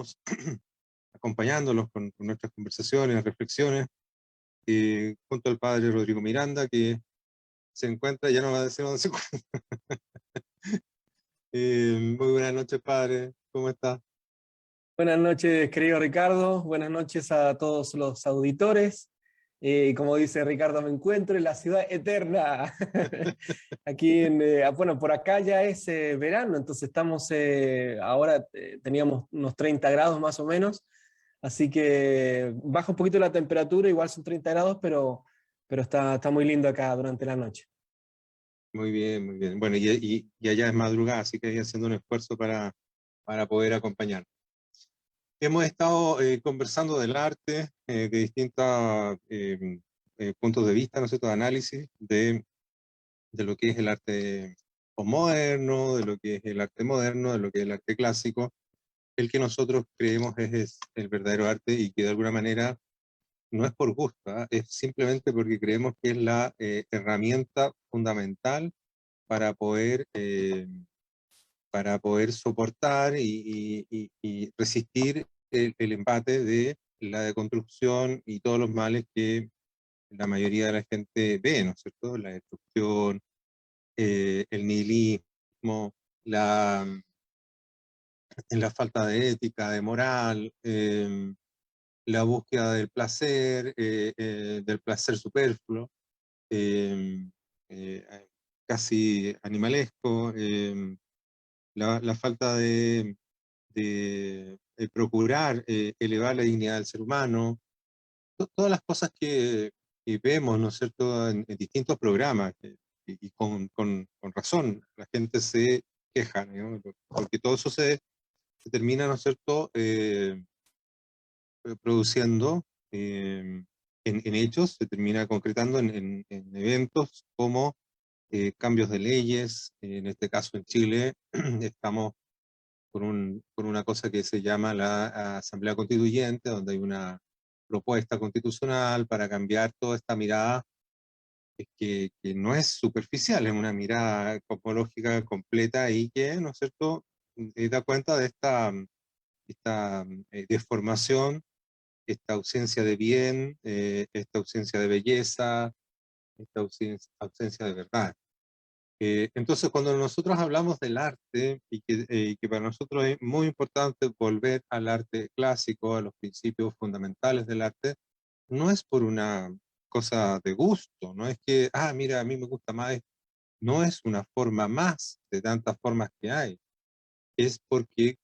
estamos acompañándolos con nuestras conversaciones, reflexiones, junto al padre Rodrigo Miranda, que se encuentra, ya no va a decir dónde se encuentra. Muy buenas noches, padre, ¿cómo está? Buenas noches, querido Ricardo. Buenas noches a todos los auditores. Como dice Ricardo, me encuentro en la ciudad eterna. Aquí, bueno, por acá ya es verano, entonces estamos, ahora teníamos unos 30 grados más o menos, así que baja un poquito la temperatura, igual son 30 grados, pero está muy lindo acá durante la noche. Muy bien, muy bien. Bueno, y allá es madrugada, así que ahí haciendo un esfuerzo para poder acompañar. Hemos estado conversando del arte, de distintos puntos de vista, ¿no es cierto?, de análisis de lo que es el arte posmoderno, de lo que es el arte moderno, de lo que es el arte clásico, el que nosotros creemos es el verdadero arte y que de alguna manera no es por gusto, ¿ah? Es simplemente porque creemos que es la herramienta fundamental para poder soportar y resistir el embate de la deconstrucción y todos los males que la mayoría de la gente ve, ¿no es cierto? La destrucción, el nihilismo, la, la falta de ética, de moral, la búsqueda del placer superfluo, eh, eh, casi animalesco, la falta de procurar elevar la dignidad del ser humano, todas las cosas que vemos, ¿no es cierto?, en distintos programas, y con razón, la gente se queja, ¿no?, porque todo eso se termina, ¿no es cierto?, produciendo en hechos, se termina concretando en eventos como cambios de leyes. En este caso en Chile estamos con una cosa que se llama la Asamblea Constituyente, donde hay una propuesta constitucional para cambiar toda esta mirada que no es superficial, es una mirada cosmológica completa y que, ¿no es cierto?, da cuenta de esta deformación, esta ausencia de bien, esta ausencia de belleza, esta ausencia de verdad. Entonces, cuando nosotros hablamos del arte, y que para nosotros es muy importante volver al arte clásico, a los principios fundamentales del arte, no es por una cosa de gusto, no es que, mira, a mí me gusta más, no es una forma más de tantas formas que hay, es porque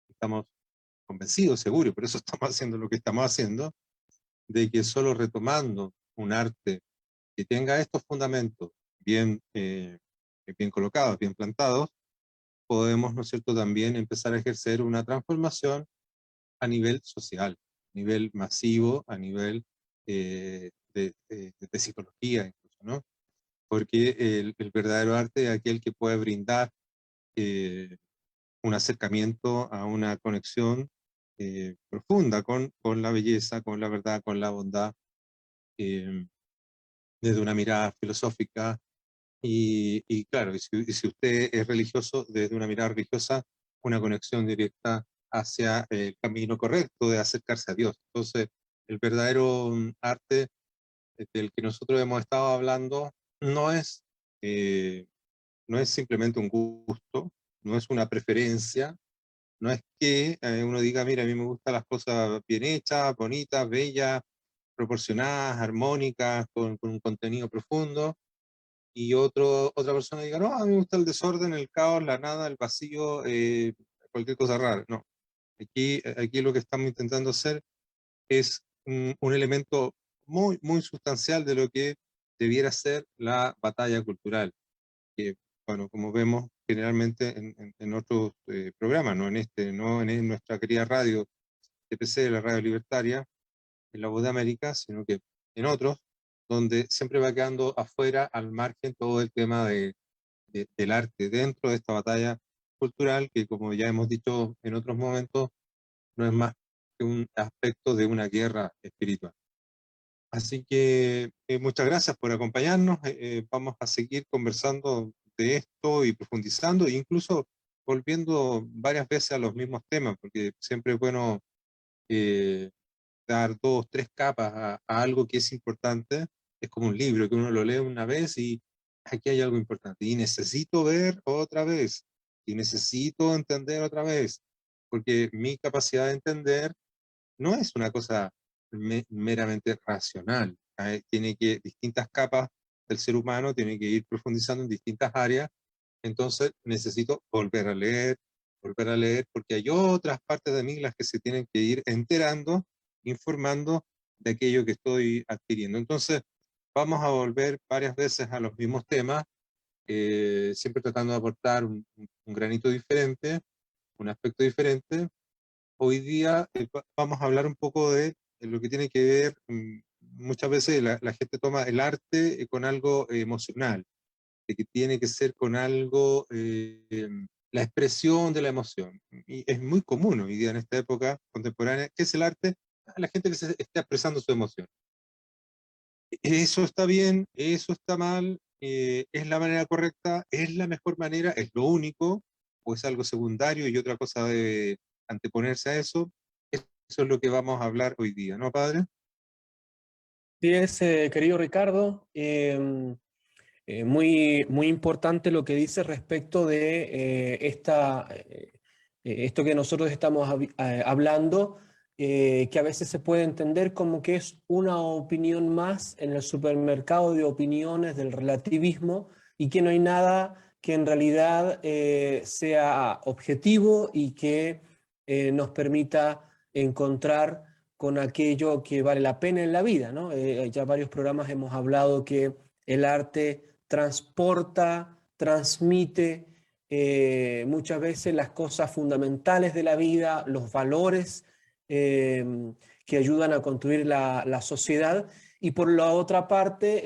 estamos convencidos, seguros, y por eso estamos haciendo lo que estamos haciendo, de que solo retomando un arte que tenga estos fundamentos bien, bien colocados, bien plantados, podemos, ¿no es cierto?, también empezar a ejercer una transformación a nivel social, a nivel masivo, a nivel de psicología incluso, ¿no? Porque el verdadero arte es aquel que puede brindar eh, un acercamiento a una conexión profunda con la belleza, con la verdad, con la bondad, eh, desde una mirada filosófica. Y claro, y si usted es religioso, desde una mirada religiosa, una conexión directa hacia el camino correcto de acercarse a Dios. Entonces, el verdadero arte del que nosotros hemos estado hablando no es, eh, no es simplemente un gusto, no es una preferencia, no es que uno diga, mira, a mí me gustan las cosas bien hechas, bonitas, bellas, proporcionadas, armónicas, con un contenido profundo, y otra persona diga, no, a mí me gusta el desorden, el caos, la nada, el vacío, cualquier cosa rara. No, aquí lo que estamos intentando hacer es un elemento muy, muy sustancial de lo que debiera ser la batalla cultural, que, bueno, como vemos generalmente en otros programas, no en este, no en nuestra querida radio TPC, la radio libertaria, en la Voz de América, sino que en otros, donde siempre va quedando afuera, al margen, todo el tema del arte dentro de esta batalla cultural, que como ya hemos dicho en otros momentos, no es más que un aspecto de una guerra espiritual. Así que muchas gracias por acompañarnos. Vamos a seguir conversando de esto y profundizando, e incluso volviendo varias veces a los mismos temas, porque siempre es bueno eh, dar dos, tres capas a algo que es importante. Es como un libro que uno lo lee una vez y aquí hay algo importante. Y necesito ver otra vez. Y necesito entender otra vez. Porque mi capacidad de entender no es una cosa meramente racional. Tiene que, distintas capas del ser humano tiene que ir profundizando en distintas áreas. Entonces necesito volver a leer, porque hay otras partes de mí las que se tienen que ir enterando, informando de aquello que estoy adquiriendo. Entonces vamos a volver varias veces a los mismos temas, siempre tratando de aportar un granito diferente, un aspecto diferente. Hoy día vamos a hablar un poco de lo que tiene que ver, muchas veces la gente toma el arte con algo emocional, de que tiene que ser con algo, la expresión de la emoción. Y es muy común hoy día en esta época contemporánea. ¿Qué es el arte? La gente que se está expresando su emoción. Eso está bien, eso está mal, es la manera correcta, es la mejor manera, es lo único, o es algo secundario y otra cosa debe anteponerse a eso. Eso es lo que vamos a hablar hoy día, ¿no, padre? Sí, es, querido Ricardo, muy, muy importante lo que dice respecto de esto que nosotros estamos hablando, que a veces se puede entender como que es una opinión más en el supermercado de opiniones del relativismo y que no hay nada que en realidad sea objetivo y que nos permita encontrar con aquello que vale la pena en la vida, ¿no? Ya varios programas hemos hablado que el arte transporta, transmite muchas veces las cosas fundamentales de la vida, los valores eh, que ayudan a construir la sociedad. Y por la otra parte,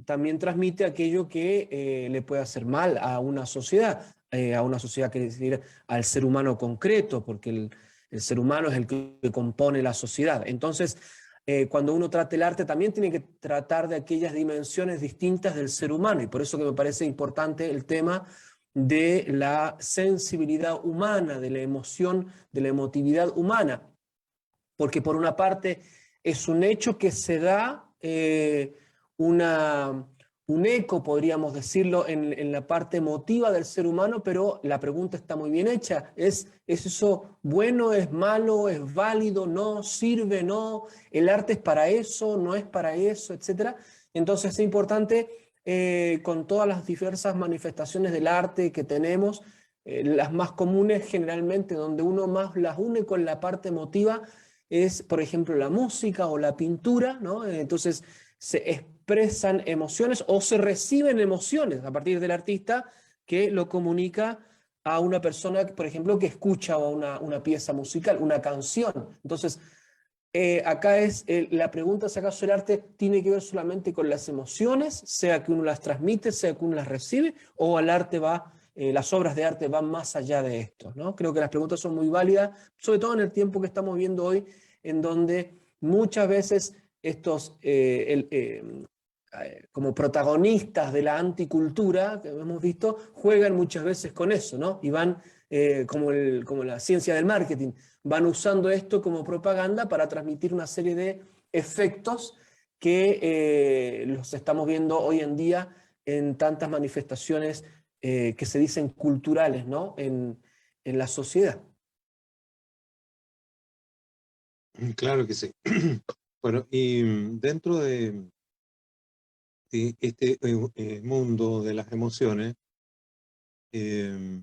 también transmite aquello que le puede hacer mal a una sociedad, que decir, al ser humano concreto, porque el ser humano es el que compone la sociedad. Entonces, cuando uno trata el arte, también tiene que tratar de aquellas dimensiones distintas del ser humano. Y por eso que me parece importante el tema de la sensibilidad humana, de la emoción, de la emotividad humana. Porque por una parte es un hecho que se da una, un eco, podríamos decirlo, en la parte emotiva del ser humano, pero la pregunta está muy bien hecha. ¿Es eso bueno, es malo, es válido, no, sirve, no? ¿El arte es para eso, no es para eso, etcétera? Entonces es importante, con todas las diversas manifestaciones del arte que tenemos, las más comunes generalmente, donde uno más las une con la parte emotiva, es, por ejemplo, la música o la pintura, ¿no? Entonces se expresan emociones o se reciben emociones a partir del artista que lo comunica a una persona, por ejemplo, que escucha una pieza musical, una canción. Entonces, acá es la pregunta si acaso el arte tiene que ver solamente con las emociones, sea que uno las transmite, sea que uno las recibe, o el arte va, las obras de arte van más allá de esto, ¿no? Creo que las preguntas son muy válidas, sobre todo en el tiempo que estamos viendo hoy, en donde muchas veces estos como protagonistas de la anticultura que hemos visto juegan muchas veces con eso, ¿no? Y van como la ciencia del marketing, van usando esto como propaganda para transmitir una serie de efectos que los estamos viendo hoy en día en tantas manifestaciones que se dicen culturales, ¿no? En la sociedad. Claro que sí. Bueno, y dentro de este mundo de las emociones, eh,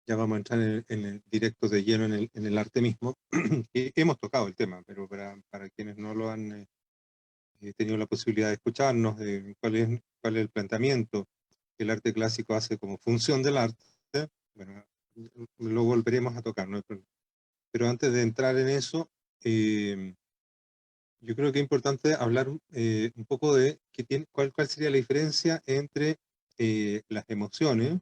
ya vamos a entrar en el directo de lleno en el arte mismo, que hemos tocado el tema, pero para quienes no lo han tenido la posibilidad de escucharnos, de cuál es el planteamiento que el arte clásico hace como función del arte, bueno, lo volveremos a tocar, ¿no? Pero antes de entrar en eso, eh, yo creo que es importante hablar un poco de cuál sería la diferencia entre las emociones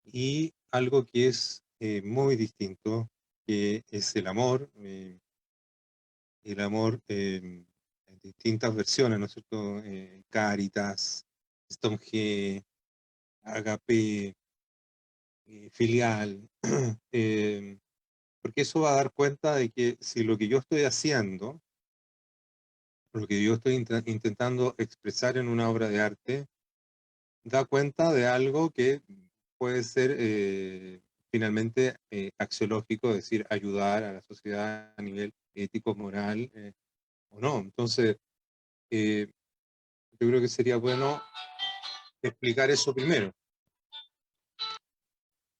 y algo que es muy distinto, que es el amor en distintas versiones, ¿no es cierto? Cáritas, Stonge, Agape, filial, porque eso va a dar cuenta de que si lo que yo estoy haciendo, lo que yo estoy intentando expresar en una obra de arte, da cuenta de algo que puede ser finalmente axiológico, es decir, ayudar a la sociedad a nivel ético, moral, o no. Entonces, yo creo que sería bueno explicar eso primero.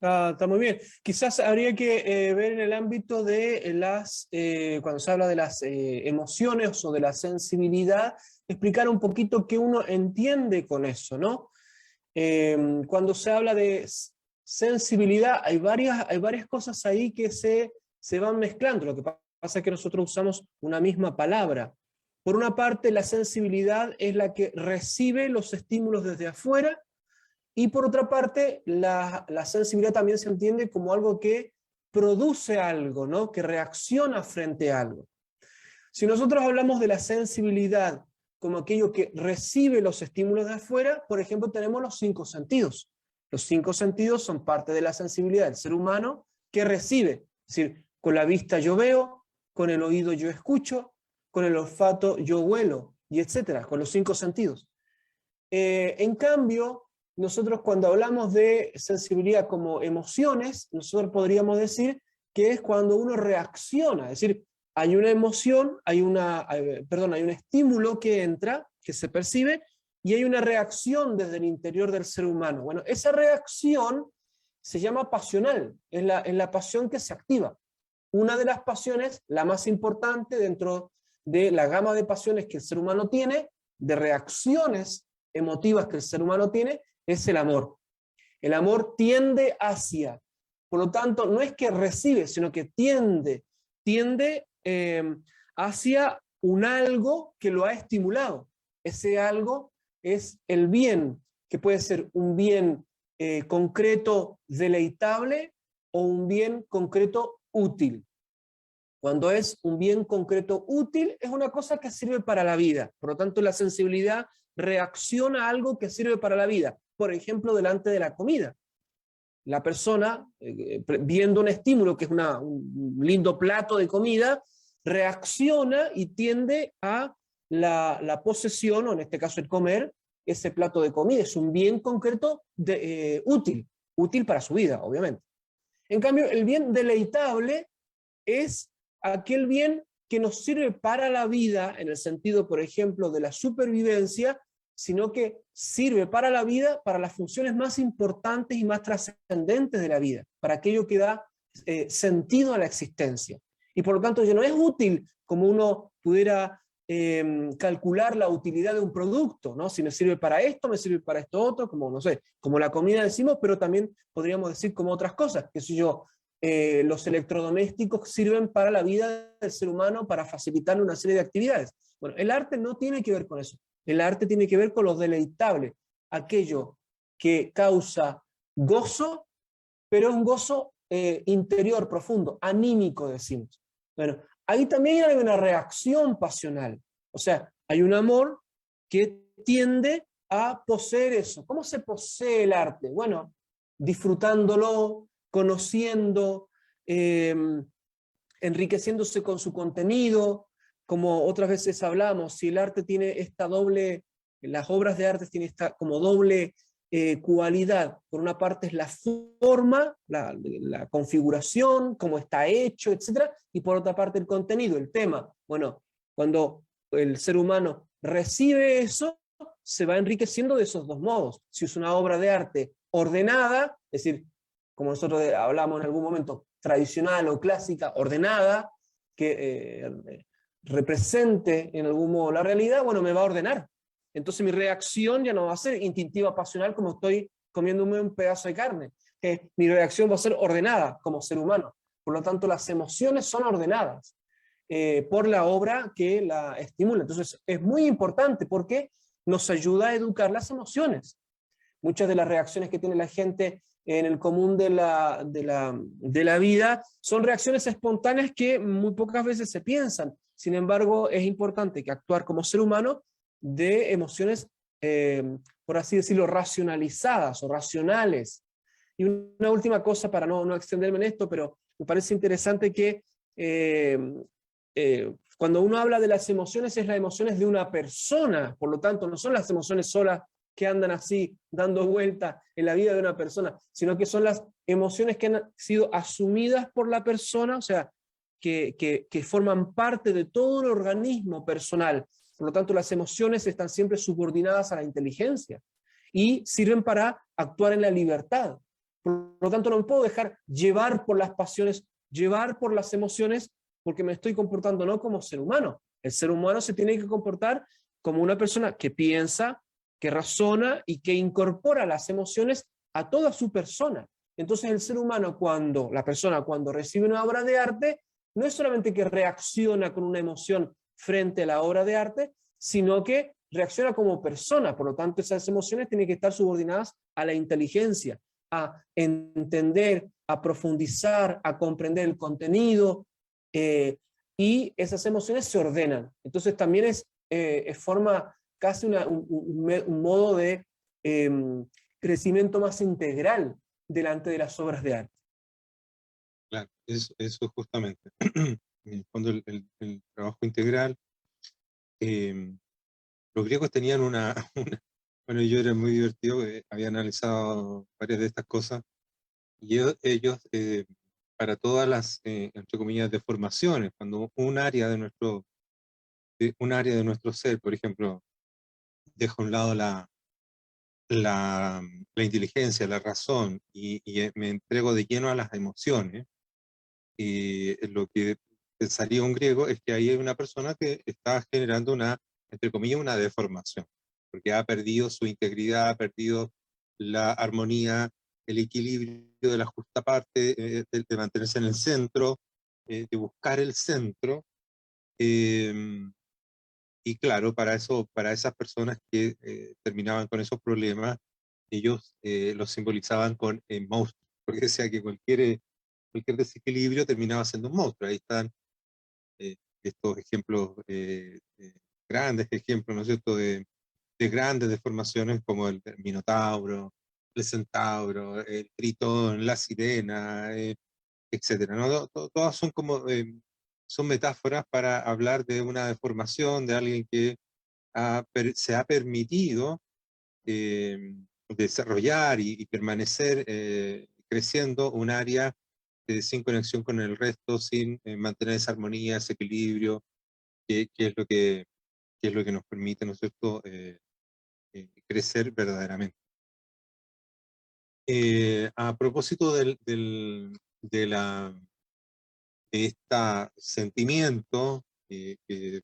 Está muy bien. Quizás habría que ver en el ámbito de cuando se habla de las emociones o de la sensibilidad, explicar un poquito qué uno entiende con eso, ¿no? Cuando se habla de sensibilidad, hay varias cosas ahí que se van mezclando. Lo que pasa es que nosotros usamos una misma palabra. Por una parte, la sensibilidad es la que recibe los estímulos desde afuera, y por otra parte, la sensibilidad también se entiende como algo que produce algo, ¿no? Que reacciona frente a algo. Si nosotros hablamos de la sensibilidad como aquello que recibe los estímulos de afuera, por ejemplo, tenemos los 5 sentidos. Los 5 sentidos son parte de la sensibilidad del ser humano que recibe. Es decir, con la vista yo veo, con el oído yo escucho, con el olfato yo huelo, y etcétera, con los 5 sentidos. En cambio, nosotros cuando hablamos de sensibilidad como emociones, nosotros podríamos decir que es cuando uno reacciona, es decir, hay una emoción, hay un estímulo que entra, que se percibe, y hay una reacción desde el interior del ser humano. Bueno, esa reacción se llama pasional, es la pasión que se activa. Una de las pasiones, la más importante dentro de la gama de pasiones que el ser humano tiene, de reacciones emotivas que el ser humano tiene, es el amor. El amor tiende hacia, por lo tanto, no es que recibe, sino que tiende hacia un algo que lo ha estimulado. Ese algo es el bien, que puede ser un bien concreto deleitable o un bien concreto útil. Cuando es un bien concreto útil, es una cosa que sirve para la vida. Por lo tanto, la sensibilidad reacciona a algo que sirve para la vida. Por ejemplo, delante de la comida. La persona, viendo un estímulo, que es un lindo plato de comida, reacciona y tiende a la posesión, o en este caso el comer, ese plato de comida. Es un bien concreto útil para su vida, obviamente. En cambio, el bien deleitable es aquel bien que nos sirve para la vida, en el sentido, por ejemplo, de la supervivencia, sino que sirve para la vida, para las funciones más importantes y más trascendentes de la vida, para aquello que da sentido a la existencia. Y por lo tanto ya no es útil como uno pudiera calcular la utilidad de un producto, ¿no? Si me sirve para esto, me sirve para esto otro, como, no sé, como la comida decimos, pero también podríamos decir como otras cosas, que si yo, los electrodomésticos sirven para la vida del ser humano, para facilitarle una serie de actividades. Bueno, el arte no tiene que ver con eso. El arte tiene que ver con lo deleitable, aquello que causa gozo, pero es un gozo interior, profundo, anímico, decimos. Bueno, ahí también hay una reacción pasional, o sea, hay un amor que tiende a poseer eso. ¿Cómo se posee el arte? Bueno, disfrutándolo, conociendo, enriqueciéndose con su contenido, como otras veces hablamos, si el arte tiene esta doble, las obras de arte tienen esta como doble cualidad. Por una parte es la forma, la configuración, cómo está hecho, etc. Y por otra parte el contenido, el tema. Bueno, cuando el ser humano recibe eso, se va enriqueciendo de esos dos modos. Si es una obra de arte ordenada, es decir, como nosotros hablamos en algún momento, tradicional o clásica, ordenada, que represente en algún modo la realidad, bueno, me va a ordenar. Entonces mi reacción ya no va a ser instintiva, pasional, como estoy comiéndome un pedazo de carne. Mi reacción va a ser ordenada como ser humano. Por lo tanto, las emociones son ordenadas por la obra que la estimula. Entonces es muy importante porque nos ayuda a educar las emociones. Muchas de las reacciones que tiene la gente en el común de la vida son reacciones espontáneas que muy pocas veces se piensan. Sin embargo, es importante que actuar como ser humano de emociones, por así decirlo, racionalizadas o racionales. Y una última cosa para no extenderme en esto, pero me parece interesante que cuando uno habla de las emociones, es las emociones de una persona, por lo tanto, no son las emociones solas que andan así dando vueltas en la vida de una persona, sino que son las emociones que han sido asumidas por la persona, o sea, que forman parte de todo el organismo personal. Por lo tanto, las emociones están siempre subordinadas a la inteligencia y sirven para actuar en la libertad. Por lo tanto, no me puedo dejar llevar por las pasiones, llevar por las emociones, porque me estoy comportando no como ser humano. El ser humano se tiene que comportar como una persona que piensa, que razona y que incorpora las emociones a toda su persona. Entonces el ser humano, la persona cuando recibe una obra de arte, no es solamente que reacciona con una emoción frente a la obra de arte, sino que reacciona como persona. Por lo tanto, esas emociones tienen que estar subordinadas a la inteligencia, a entender, a profundizar, a comprender el contenido, y esas emociones se ordenan. Entonces también forma casi un modo de crecimiento más integral delante de las obras de arte. Claro, eso justamente. En el fondo, el trabajo integral. Los griegos tenían bueno, yo era muy divertido, había analizado varias de estas cosas, y ellos para todas las, entre comillas, deformaciones, cuando un área de nuestro ser, por ejemplo, deja a un lado la inteligencia, la razón, y me entrego de lleno a las emociones, y lo que pensaría un griego es que ahí hay una persona que está generando entre comillas, una deformación, porque ha perdido su integridad, ha perdido la armonía, el equilibrio de la justa parte, de mantenerse en el centro, de buscar el centro. eh, y claro, para esas personas que terminaban con esos problemas, ellos los simbolizaban con monstruos, porque decía que cualquier desequilibrio terminaba siendo un monstruo. Ahí están estos ejemplos, grandes ejemplos, ¿no es cierto?, de grandes deformaciones como el Minotauro, el Centauro, el Tritón, la Sirena, etcétera, ¿no? Todas son como, son metáforas para hablar de una deformación, de alguien que se ha permitido desarrollar y permanecer creciendo un área sin conexión con el resto, sin mantener esa armonía, ese equilibrio, que es lo que nos permite, ¿no es cierto?, crecer verdaderamente. A propósito de este sentimiento que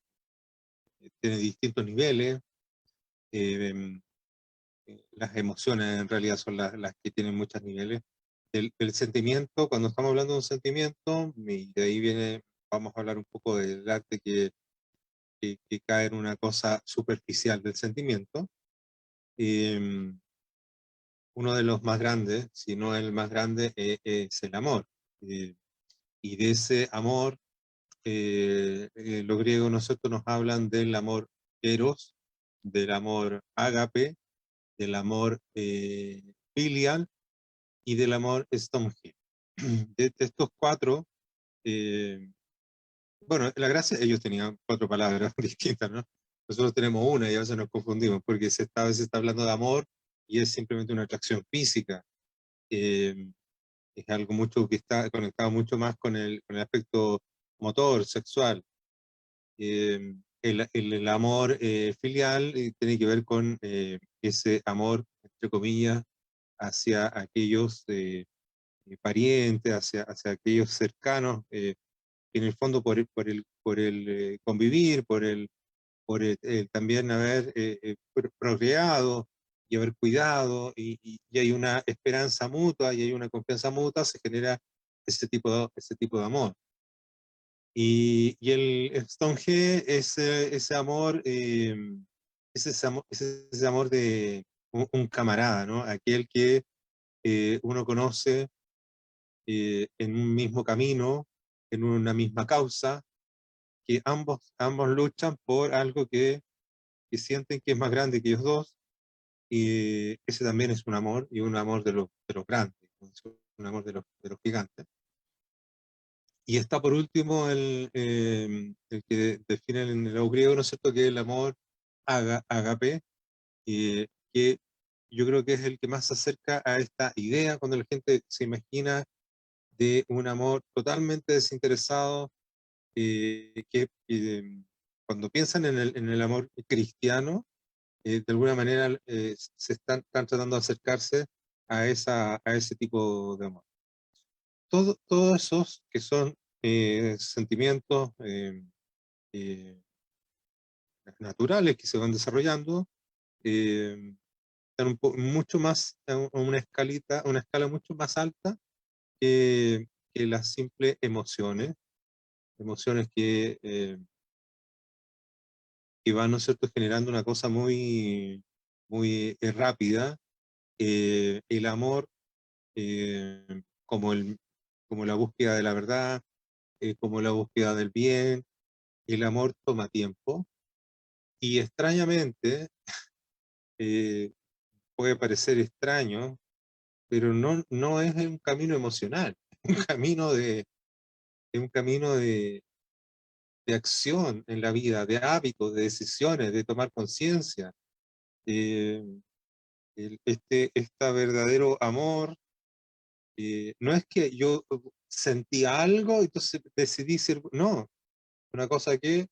tiene distintos niveles, eh, las emociones en realidad son las que tienen muchos niveles. El sentimiento, cuando estamos hablando de un sentimiento, y de ahí vamos a hablar un poco del arte que cae en una cosa superficial del sentimiento. Uno de los más grandes, si no el más grande, es el amor. Eh, y de ese amor, los griegos nosotros nos hablan del amor eros, del amor ágape, del amor filial y del amor storge. De estos cuatro, bueno, la gracia, ellos tenían cuatro palabras distintas, ¿no? Nosotros tenemos una y a veces nos confundimos porque a veces está hablando de amor y es simplemente una atracción física. Eh, es algo mucho que está conectado mucho más con el aspecto motor, sexual. El amor filial tiene que ver con ese amor, entre comillas, hacia aquellos parientes, hacia aquellos cercanos, en el fondo por el convivir, por el también haber procreado y haber cuidado, y hay una esperanza mutua y hay una confianza mutua, se genera ese tipo de amor. Y el Stonge es ese amor, ese amor de un camarada, ¿no? Aquel que uno conoce en un mismo camino, en una misma causa, que ambos luchan por algo que sienten que es más grande que ellos dos, y ese también es un amor, y un amor de los grandes. un amor de los gigantes. Y está por último el que define en el griego, ¿no es cierto?, que es el amor agape, que yo creo que es el que más se acerca a esta idea cuando la gente se imagina de un amor totalmente desinteresado, cuando piensan en el amor cristiano, de alguna manera se están tratando de acercarse a ese tipo de amor. Todos esos que son sentimientos naturales que se van desarrollando, están mucho más, a una escala mucho más alta que las simples emociones que van, ¿no es cierto?, generando una cosa muy, muy rápida. El amor, como, como la búsqueda de la verdad, como la búsqueda del bien, el amor toma tiempo, y extrañamente, puede parecer extraño, pero no es un camino emocional, es un camino de acción en la vida, de hábitos, de decisiones, de tomar conciencia. Eh, este verdadero amor, no es que yo sentí algo y entonces decidí ser, no, una cosa que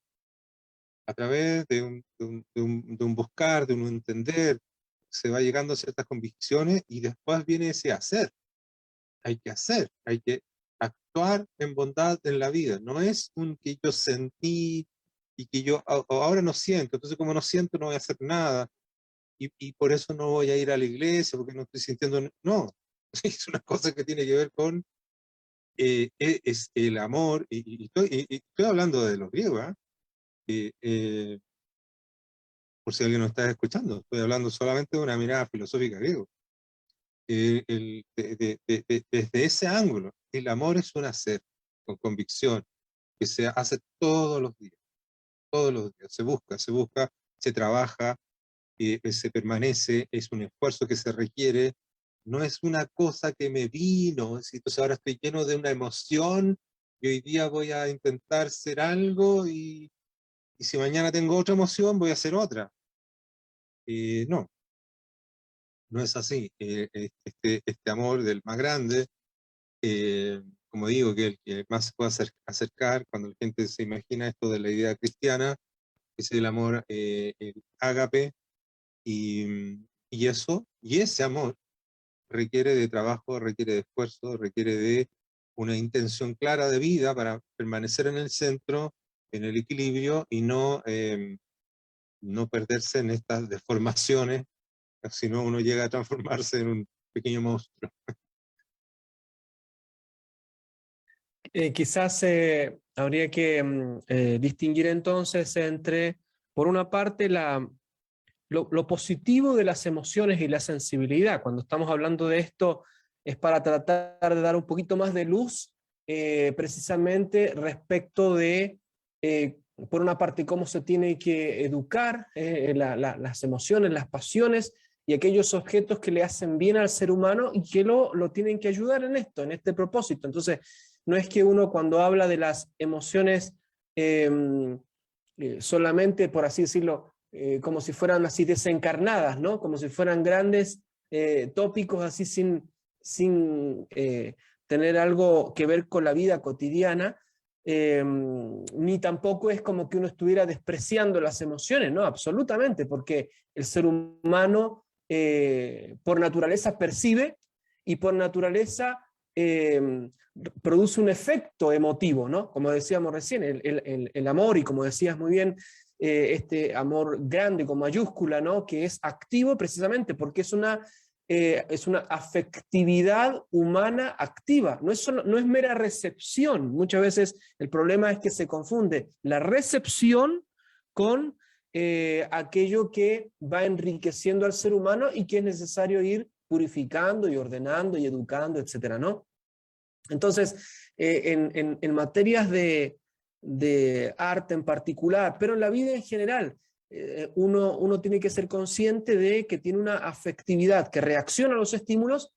a través de un buscar, de un entender, se va llegando a ciertas convicciones y después viene ese hacer. Hay que actuar en bondad en la vida. No es un que yo sentí y que yo ahora no siento, entonces como no siento no voy a hacer nada y por eso no voy a ir a la iglesia porque no estoy sintiendo, no, es una cosa que tiene que ver con es el amor, y estoy hablando de los griegos, ¿eh? Por si alguien no está escuchando, estoy hablando solamente de una mirada filosófica griega. Desde ese ángulo, el amor es un hacer con convicción que se hace todos los días, se busca, se trabaja, se permanece, es un esfuerzo que se requiere, no es una cosa que me vino, entonces ahora estoy lleno de una emoción y hoy día voy a intentar ser algo y si mañana tengo otra emoción voy a hacer otra. No, no es así. Este amor del más grande, como digo, que el que más se puede acercar cuando la gente se imagina esto de la idea cristiana, es el amor, el ágape, y ese amor requiere de trabajo, requiere de esfuerzo, requiere de una intención clara de vida para permanecer en el centro, en el equilibrio, y no perderse en estas deformaciones, si no uno llega a transformarse en un pequeño monstruo. Quizás habría que distinguir entonces entre, por una parte, lo positivo de las emociones y la sensibilidad. Cuando estamos hablando de esto es para tratar de dar un poquito más de luz precisamente respecto de, por una parte, cómo se tiene que educar las emociones, las pasiones y aquellos objetos que le hacen bien al ser humano y que lo tienen que ayudar en esto, en este propósito. Entonces, no es que uno cuando habla de las emociones solamente, por así decirlo, como si fueran así desencarnadas, ¿no? Como si fueran grandes tópicos así sin tener algo que ver con la vida cotidiana, ni tampoco es como que uno estuviera despreciando las emociones, ¿no? Absolutamente, porque el ser humano por naturaleza percibe y por naturaleza produce un efecto emotivo, ¿no? Como decíamos recién, el amor, y como decías muy bien, este amor grande con mayúscula, ¿no? Que es activo precisamente porque es una afectividad humana activa, no es mera recepción. Muchas veces el problema es que se confunde la recepción con aquello que va enriqueciendo al ser humano y que es necesario ir purificando y ordenando y educando, etcétera, ¿no? Entonces, en materias de arte en particular, pero en la vida en general, uno tiene que ser consciente de que tiene una afectividad que reacciona a los estímulos,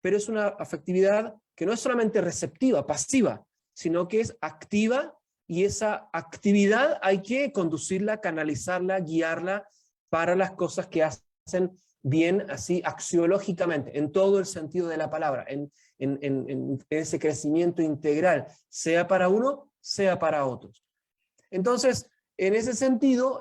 pero es una afectividad que no es solamente receptiva, pasiva, sino que es activa, y esa actividad hay que conducirla, canalizarla, guiarla para las cosas que hacen bien, así axiológicamente, en todo el sentido de la palabra, en ese crecimiento integral, sea para uno, sea para otros. Entonces, en ese sentido,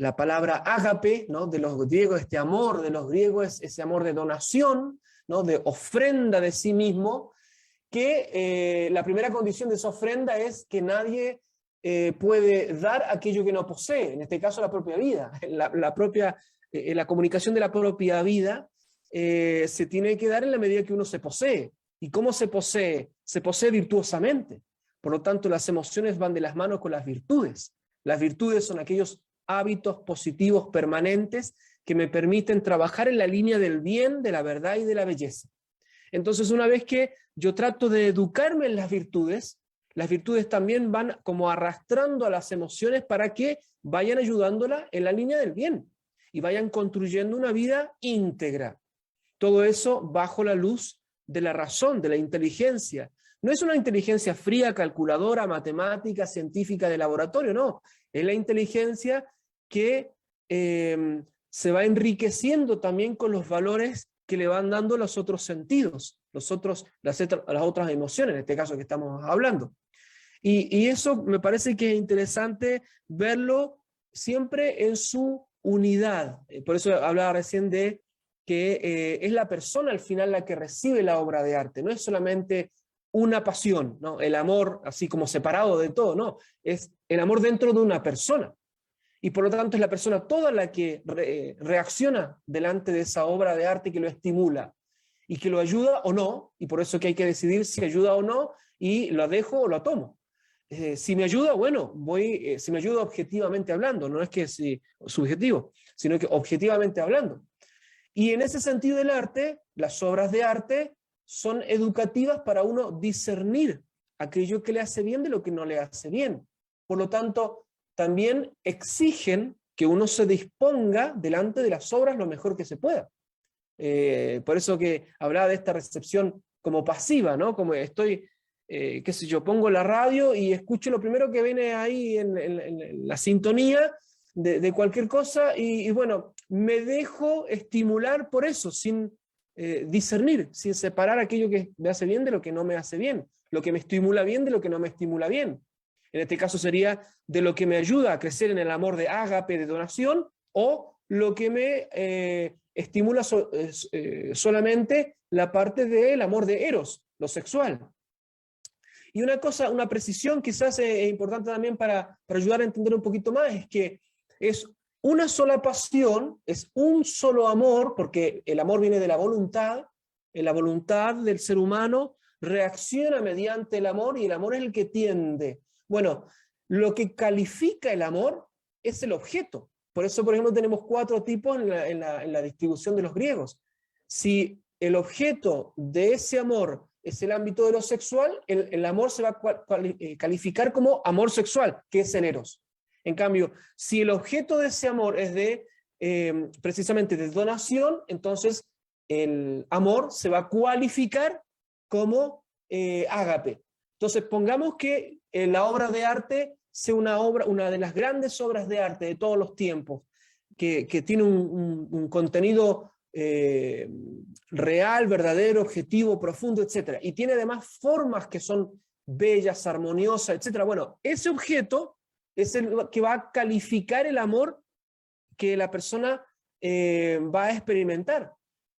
la palabra ágape, ¿no?, de los griegos, este amor de los griegos es ese amor de donación, ¿no?, de ofrenda de sí mismo, que la primera condición de esa ofrenda es que nadie puede dar aquello que no posee, en este caso la propia vida. La comunicación de la propia vida se tiene que dar en la medida que uno se posee. ¿Y cómo se posee? Se posee virtuosamente. Por lo tanto, las emociones van de las manos con las virtudes. Las virtudes son aquellos hábitos positivos permanentes que me permiten trabajar en la línea del bien, de la verdad y de la belleza. Entonces, una vez que yo trato de educarme en las virtudes también van como arrastrando a las emociones para que vayan ayudándola en la línea del bien y vayan construyendo una vida íntegra. Todo eso bajo la luz de la razón, de la inteligencia. No es una inteligencia fría, calculadora, matemática, científica de laboratorio, no. Es la inteligencia que se va enriqueciendo también con los valores que le van dando los otros sentidos, las otras emociones, en este caso que estamos hablando. Y eso me parece que es interesante verlo siempre en su unidad. Por eso hablaba recién de que es la persona al final la que recibe la obra de arte, no es solamente una pasión, ¿no?, el amor así como separado de todo, no, es el amor dentro de una persona. Y por lo tanto es la persona toda la que reacciona delante de esa obra de arte que lo estimula y que lo ayuda o no, y por eso que hay que decidir si ayuda o no, y lo dejo o lo tomo. Si me ayuda, bueno, si me ayuda objetivamente hablando, no es que subjetivo, sino que objetivamente hablando. Y en ese sentido el arte, las obras de arte, son educativas para uno discernir aquello que le hace bien de lo que no le hace bien. Por lo tanto, también exigen que uno se disponga delante de las obras lo mejor que se pueda. Por eso que hablaba de esta recepción como pasiva, ¿no? Como estoy, qué sé yo, pongo la radio y escucho lo primero que viene ahí en la sintonía de cualquier cosa y bueno, me dejo estimular por eso, sin discernir, sin separar aquello que me hace bien de lo que no me hace bien, lo que me estimula bien de lo que no me estimula bien. En este caso sería de lo que me ayuda a crecer en el amor de ágape, de donación, o lo que me estimula solamente la parte del amor de eros, lo sexual. Y una precisión quizás es importante también para ayudar a entender un poquito más, es que es una sola pasión, es un solo amor, porque el amor viene de la voluntad del ser humano reacciona mediante el amor, y el amor es el que tiende. Bueno, lo que califica el amor es el objeto. Por eso, por ejemplo, tenemos 4 tipos en la distribución de los griegos. Si el objeto de ese amor es el ámbito de lo sexual, el amor se va a calificar como amor sexual, que es el eros. En cambio, si el objeto de ese amor es precisamente de donación, entonces el amor se va a cualificar como ágape. Entonces, pongamos que la obra de arte sea una de las grandes obras de arte de todos los tiempos, que tiene un contenido real, verdadero, objetivo, profundo, etc. Y tiene además formas que son bellas, armoniosas, etc. Bueno, ese objeto es el que va a calificar el amor que la persona va a experimentar.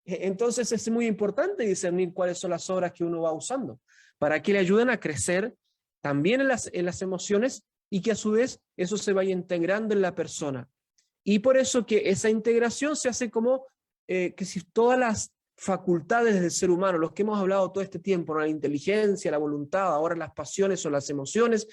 Entonces es muy importante discernir cuáles son las obras que uno va usando, para que le ayuden a crecer también en las emociones, y que a su vez eso se vaya integrando en la persona. Y por eso que esa integración se hace como que si todas las facultades del ser humano, los que hemos hablado todo este tiempo, ¿no?, la inteligencia, la voluntad, ahora las pasiones o las emociones,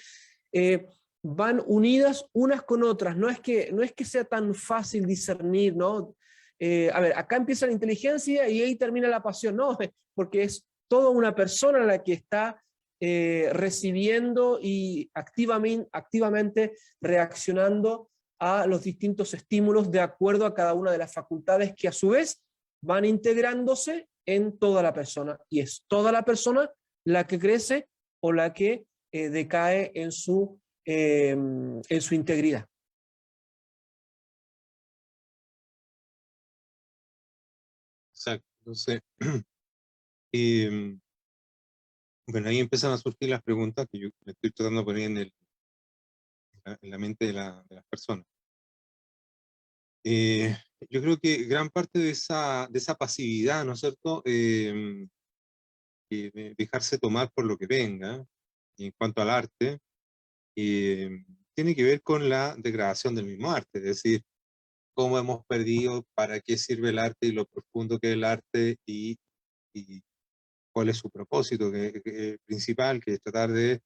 van unidas unas con otras. No es que sea tan fácil discernir, ¿no? A ver, acá empieza la inteligencia y ahí termina la pasión. No, porque es toda una persona la que está recibiendo y activamente reaccionando a los distintos estímulos de acuerdo a cada una de las facultades, que a su vez van integrándose en toda la persona, y es toda la persona la que crece o la que decae en su integridad. Exacto. Entonces, em, bueno, ahí empiezan a surgir las preguntas que yo me estoy tratando de poner en la mente de las personas. Eh, yo creo que gran parte de esa pasividad, ¿no es cierto? De dejarse tomar por lo que venga, en cuanto al arte, tiene que ver con la degradación del mismo arte, es decir, cómo hemos perdido, para qué sirve el arte y lo profundo que es el arte y cuál es su propósito principal, que es tratar de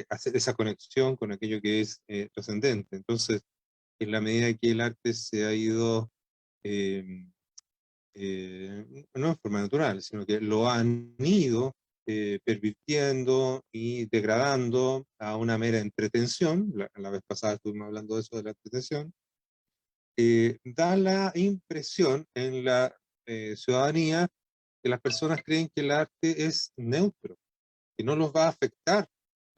hacer esa conexión con aquello que es trascendente. Entonces, en la medida que el arte se ha ido, eh, no en forma natural, sino que lo han ido pervirtiendo y degradando a una mera entretención, la vez pasada estuvimos hablando de eso, de la entretención, da la impresión en la ciudadanía que las personas creen que el arte es neutro, que no los va a afectar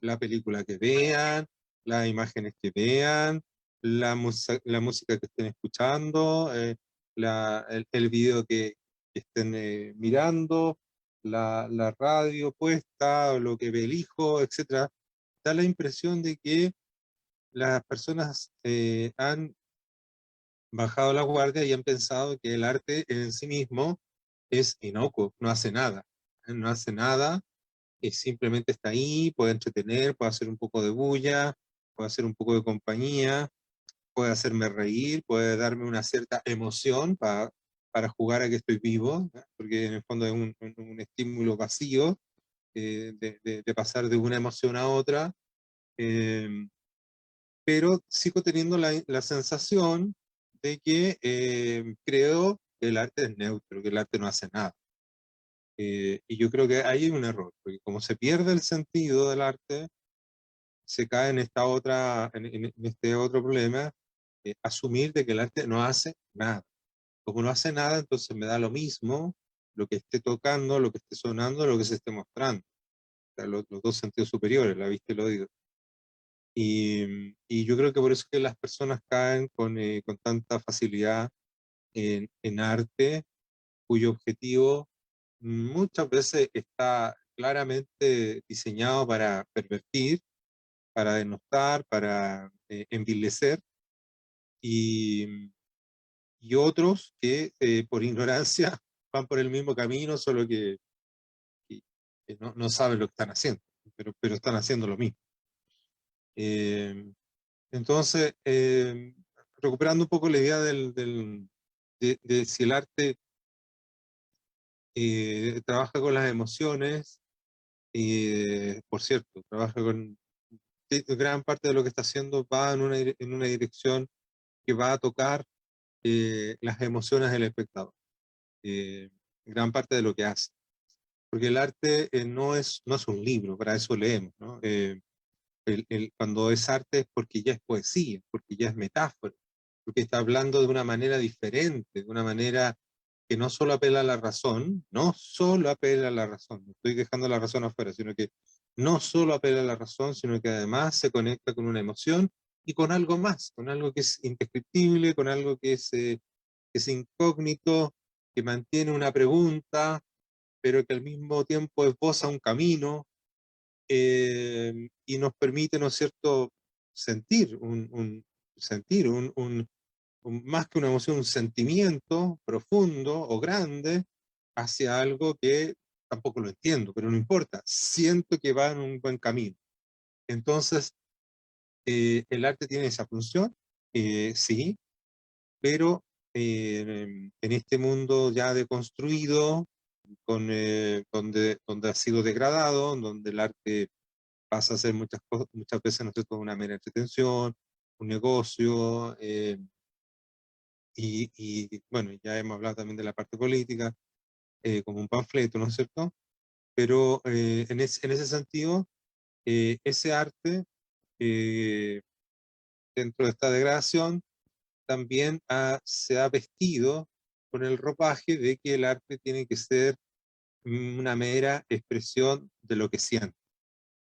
la película que vean, las imágenes que vean, la música que estén escuchando, el video que estén mirando, la radio puesta, o lo que ve el hijo, etcétera. Da la impresión de que las personas han bajado la guardia y han pensado que el arte en sí mismo es inocuo, no hace nada, no hace nada, simplemente está ahí, puede entretener, puede hacer un poco de bulla, puede hacer un poco de compañía, puede hacerme reír, puede darme una cierta emoción para jugar a que estoy vivo, ¿no? Porque en el fondo es un estímulo vacío, de pasar de una emoción a otra, eh, pero sigo teniendo la sensación de que creo que el arte es neutro, que el arte no hace nada. Y yo creo que ahí hay un error, porque como se pierde el sentido del arte, se cae en esta en este otro problema, asumir de que el arte no hace nada. Como no hace nada, entonces me da lo mismo lo que esté tocando, lo que esté sonando, lo que se esté mostrando. O sea, los dos sentidos superiores, la vista y el oído. Y yo creo que por eso es que las personas caen con tanta facilidad en arte, cuyo objetivo muchas veces está claramente diseñado para pervertir, para denostar, para envilecer, y, y otros que por ignorancia van por el mismo camino, solo que- que no saben lo que están haciendo, pero están haciendo lo mismo. Eh, entonces, recuperando un poco la idea de si el arte trabaja con las emociones, por cierto, trabaja con gran parte de lo que está haciendo, va en una dirección que va a tocar las emociones del espectador, eh, gran parte de lo que hace. Porque el arte no es un libro, para eso leemos, ¿no? Cuando es arte es porque ya es poesía, porque ya es metáfora, porque está hablando de una manera diferente, de una manera que no solo apela a la razón, no solo apela a la razón, no estoy dejando la razón afuera, sino que no solo apela a la razón, sino que además se conecta con una emoción y con algo más, con algo que es indescriptible, con algo que es incógnito, que mantiene una pregunta, pero que al mismo tiempo esboza un camino, y nos permite, ¿no es cierto?, sentir, sentir más que una emoción, un sentimiento profundo o grande hacia algo que tampoco lo entiendo, pero no importa, siento que va en un buen camino. Entonces, el arte tiene esa función, sí, pero en este mundo ya deconstruido, donde ha sido degradado, donde el arte pasa a ser muchas veces, ¿no es cierto?, una mera entretención, un negocio, bueno, ya hemos hablado también de la parte política, como un panfleto, ¿no es cierto? Pero en ese sentido, ese arte, eh, dentro de esta degradación, también se ha vestido con el ropaje de que el arte tiene que ser una mera expresión de lo que siente.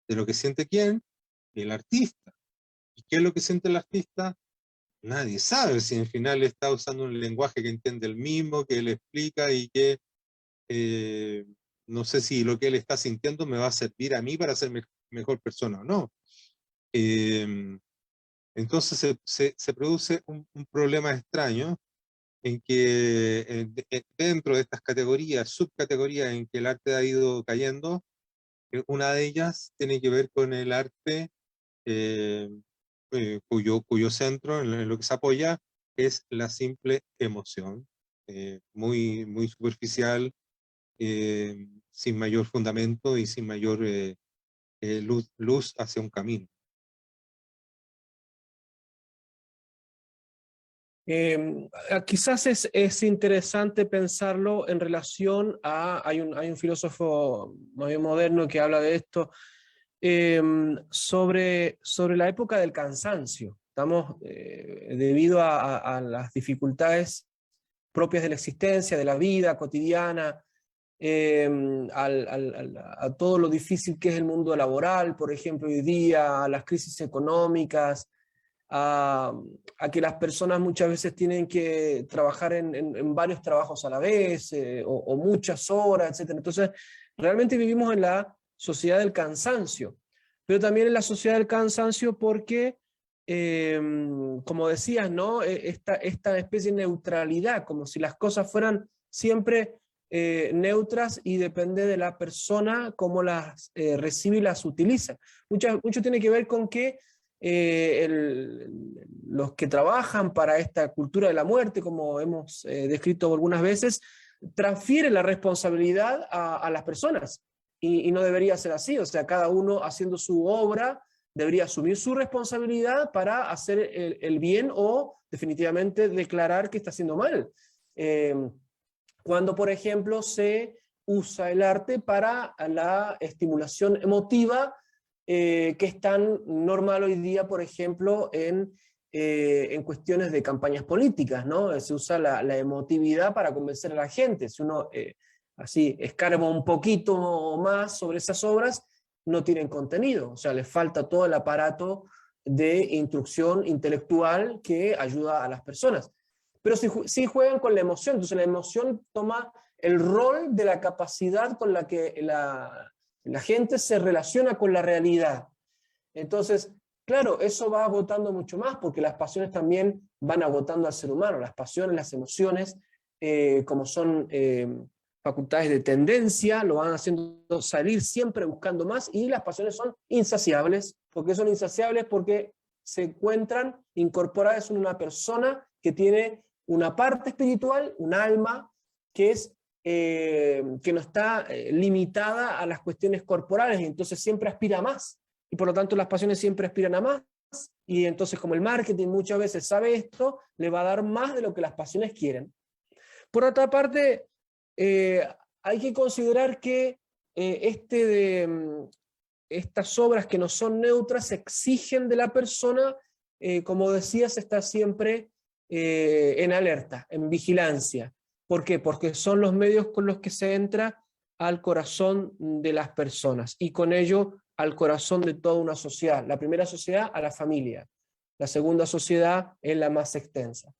¿De lo que siente quién? El artista. ¿Y qué es lo que siente el artista? Nadie sabe si al final está usando un lenguaje que entiende el mismo, que él explica y que no sé si lo que él está sintiendo me va a servir a mí para ser mejor persona o no. Eh, entonces se produce un problema extraño en que dentro de estas categorías, subcategorías en que el arte ha ido cayendo, una de ellas tiene que ver con el arte eh, cuyo centro en lo que se apoya es la simple emoción, muy superficial, sin mayor fundamento y sin mayor luz hacia un camino. Quizás es interesante pensarlo en relación a, hay un filósofo más bien moderno que habla de esto, sobre la época del cansancio. Estamos, debido a las dificultades propias de la existencia, de la vida cotidiana, a todo lo difícil que es el mundo laboral, por ejemplo, hoy día, a las crisis económicas, a, a que las personas muchas veces tienen que trabajar en varios trabajos a la vez, o muchas horas, etc. Entonces, realmente vivimos en la sociedad del cansancio, pero también en la sociedad del cansancio porque, como decías, ¿no? Esta especie de neutralidad, como si las cosas fueran siempre neutras y depende de la persona cómo las recibe y las utiliza. Mucho tiene que ver con que los que trabajan para esta cultura de la muerte, como hemos descrito algunas veces, transfieren la responsabilidad a las personas y no debería ser así. O sea, cada uno haciendo su obra debería asumir su responsabilidad para hacer el bien o definitivamente declarar que está haciendo mal. Cuando, por ejemplo, se usa el arte para la estimulación emotiva, que es tan normal hoy día, por ejemplo, en cuestiones de campañas políticas, ¿no? Se usa la emotividad para convencer a la gente. Si uno así escarba un poquito más sobre esas obras, no tienen contenido, o sea, les falta todo el aparato de instrucción intelectual que ayuda a las personas. Pero sí juegan con la emoción, entonces la emoción toma el rol de la capacidad con la que la gente se relaciona con la realidad. Entonces, claro, eso va agotando mucho más, porque las pasiones también van agotando al ser humano. Las pasiones, las emociones, como son facultades de tendencia, lo van haciendo salir siempre buscando más, y las pasiones son insaciables. ¿Por qué son insaciables? Porque se encuentran incorporadas en una persona que tiene una parte espiritual, un alma, que es que no está limitada a las cuestiones corporales, y entonces siempre aspira a más, y por lo tanto las pasiones siempre aspiran a más, y entonces como el marketing muchas veces sabe esto, le va a dar más de lo que las pasiones quieren. Por otra parte, hay que considerar que estas obras que no son neutras exigen de la persona, como decías, estar siempre en alerta, en vigilancia. ¿Por qué? Porque son los medios con los que se entra al corazón de las personas y con ello al corazón de toda una sociedad. La primera sociedad, a la familia. La segunda sociedad es la más extensa.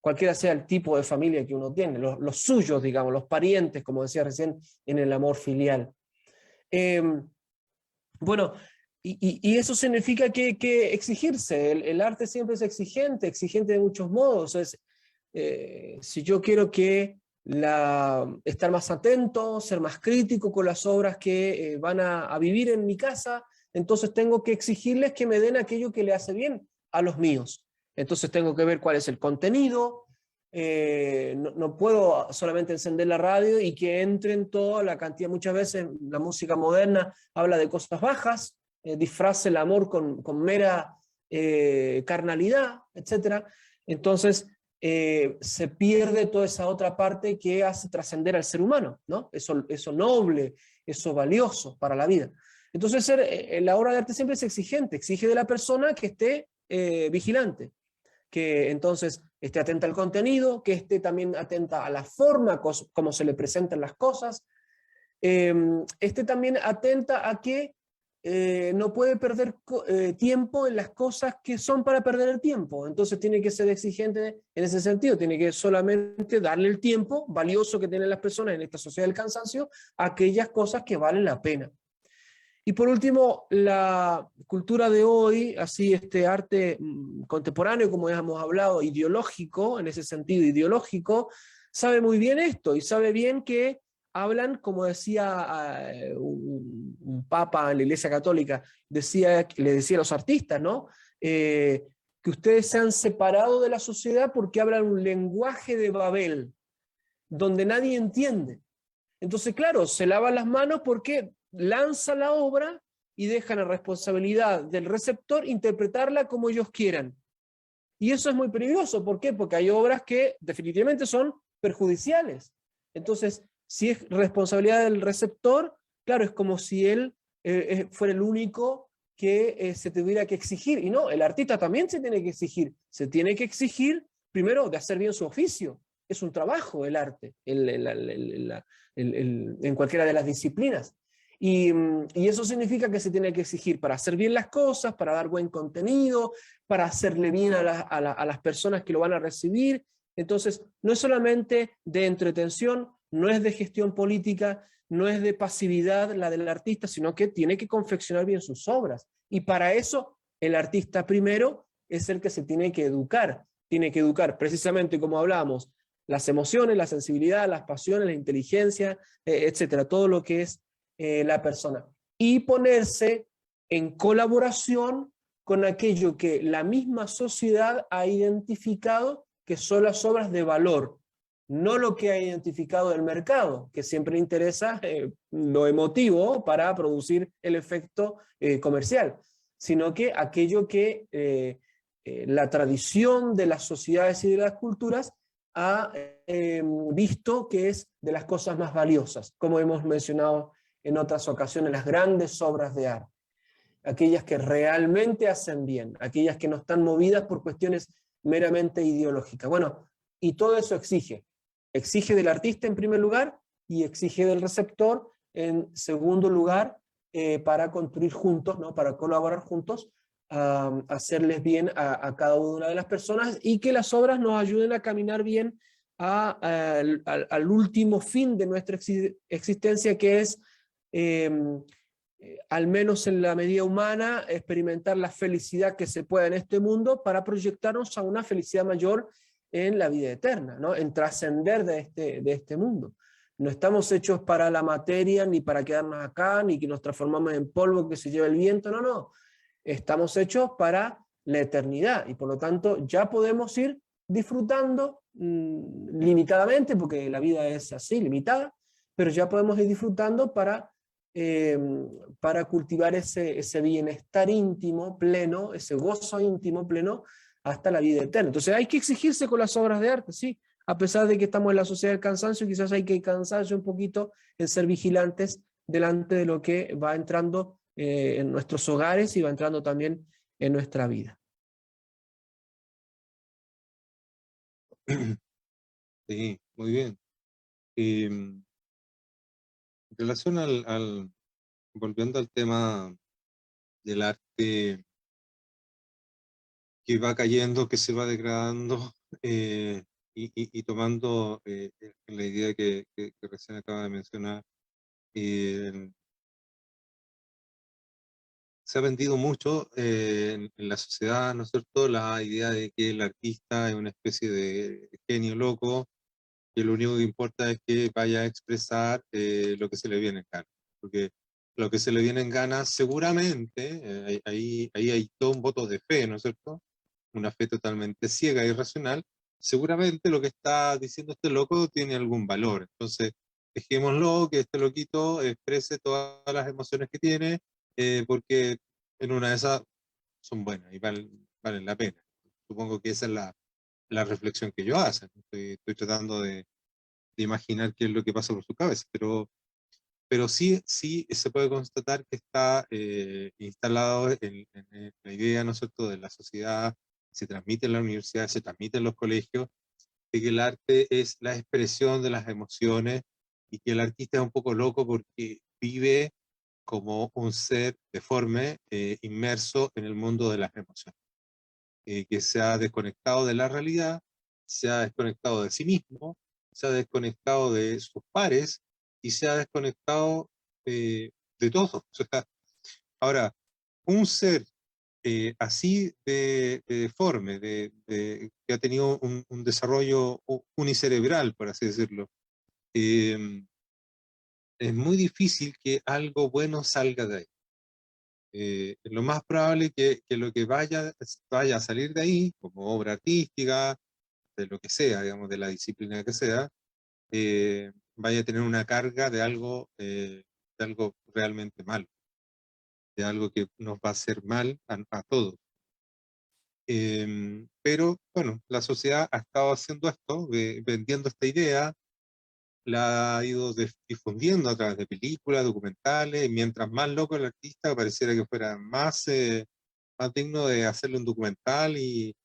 Cualquiera sea el tipo de familia que uno tiene, los suyos, digamos, los parientes, como decía recién, en el amor filial. Bueno, y eso significa que exigirse. El arte siempre es exigente de muchos modos. Si yo quiero estar más atento, ser más crítico con las obras que van a vivir en mi casa, entonces tengo que exigirles que me den aquello que le hace bien a los míos. Entonces tengo que ver cuál es el contenido. No puedo solamente encender la radio y que entren toda la cantidad. Muchas veces la música moderna habla de cosas bajas, disfraza el amor con mera carnalidad, etc. Entonces se pierde toda esa otra parte que hace trascender al ser humano, ¿no? Eso noble, eso valioso para la vida. Entonces la obra de arte siempre es exigente, exige de la persona que esté vigilante, que entonces esté atenta al contenido, que esté también atenta a la forma como se le presentan las cosas, Este también atenta a que no puede perder tiempo en las cosas que son para perder el tiempo. Entonces tiene que ser exigente en ese sentido, tiene que solamente darle el tiempo valioso que tienen las personas en esta sociedad del cansancio a aquellas cosas que valen la pena. Y por último, la cultura de hoy, así este arte contemporáneo, como ya hemos hablado, ideológico, en ese sentido ideológico, sabe muy bien esto y sabe bien que hablan, como decía un papa en la Iglesia Católica, le decía a los artistas, ¿no? Que ustedes se han separado de la sociedad porque hablan un lenguaje de Babel, donde nadie entiende. Entonces, claro, se lavan las manos porque lanza la obra y dejan la responsabilidad del receptor interpretarla como ellos quieran. Y eso es muy peligroso. ¿Por qué? Porque hay obras que definitivamente son perjudiciales. Entonces, si es responsabilidad del receptor, claro, es como si él fuera el único que se tuviera que exigir. Y no, el artista también se tiene que exigir. Se tiene que exigir, primero, de hacer bien su oficio. Es un trabajo el arte, en cualquiera de las disciplinas. Y eso significa que se tiene que exigir para hacer bien las cosas, para dar buen contenido, para hacerle bien a las personas que lo van a recibir. Entonces, no es solamente de entretención, no es de gestión política, no es de pasividad la del artista, sino que tiene que confeccionar bien sus obras. Y para eso, el artista primero es el que se tiene que educar. Tiene que educar, precisamente como hablábamos, las emociones, la sensibilidad, las pasiones, la inteligencia, etcétera, todo lo que es la persona. Y ponerse en colaboración con aquello que la misma sociedad ha identificado que son las obras de valor, no lo que ha identificado el mercado, que siempre le interesa lo emotivo para producir el efecto comercial, sino que aquello que la tradición de las sociedades y de las culturas ha visto que es de las cosas más valiosas, como hemos mencionado en otras ocasiones, las grandes obras de arte, aquellas que realmente hacen bien, aquellas que no están movidas por cuestiones meramente ideológicas. Bueno, y todo eso exige del artista en primer lugar y exige del receptor en segundo lugar, para construir juntos, ¿no? Para colaborar juntos, hacerles bien a cada una de las personas y que las obras nos ayuden a caminar bien al último fin de nuestra existencia, que es, al menos en la medida humana, experimentar la felicidad que se pueda en este mundo para proyectarnos a una felicidad mayor en la vida eterna, ¿no? En trascender de este mundo. No estamos hechos para la materia, ni para quedarnos acá, ni que nos transformamos en polvo que se lleva el viento, no, no. Estamos hechos para la eternidad y por lo tanto ya podemos ir disfrutando limitadamente, porque la vida es así, limitada, pero ya podemos ir disfrutando para cultivar ese bienestar íntimo pleno, ese gozo íntimo pleno hasta la vida eterna. Entonces hay que exigirse con las obras de arte, sí, a pesar de que estamos en la sociedad del cansancio, quizás hay que cansarse un poquito en ser vigilantes delante de lo que va entrando en nuestros hogares y va entrando también en nuestra vida. Sí, muy bien. En relación volviendo al tema del arte que va cayendo, que se va degradando, y tomando la idea que recién acaba de mencionar, eh, se ha vendido mucho en la sociedad, ¿no es cierto?, la idea de que el artista es una especie de genio loco, que lo único que importa es que vaya a expresar lo que se le viene en gana. Porque lo que se le viene en gana, seguramente, ahí hay todo un voto de fe, ¿no es cierto? Una fe totalmente ciega y irracional. Seguramente lo que está diciendo este loco tiene algún valor. Entonces, dejémoslo, que este loquito exprese todas las emociones que tiene, porque en una de esas son buenas y valen la pena. Supongo que esa es la reflexión que ellos hacen. Estoy tratando de imaginar qué es lo que pasa por su cabeza, pero sí se puede constatar que está instalado en la idea, ¿no es cierto?, de la sociedad, se transmite en la universidad, se transmite en los colegios, de que el arte es la expresión de las emociones y que el artista es un poco loco porque vive como un ser deforme, inmerso en el mundo de las emociones, que se ha desconectado de la realidad, se ha desconectado de sí mismo, se ha desconectado de sus pares y se ha desconectado de todos. O sea, ahora, un ser así de deforme, que ha tenido un desarrollo unicerebral, por así decirlo, es muy difícil que algo bueno salga de ahí. Lo más probable que lo que vaya a salir de ahí, como obra artística, de lo que sea, digamos, de la disciplina que sea, vaya a tener una carga de algo realmente malo, de algo que nos va a hacer mal a todos. Pero bueno, la sociedad ha estado haciendo esto, vendiendo esta idea, la ha ido difundiendo a través de películas, documentales, y mientras más loco el artista, pareciera que fuera más digno de hacerle un documental y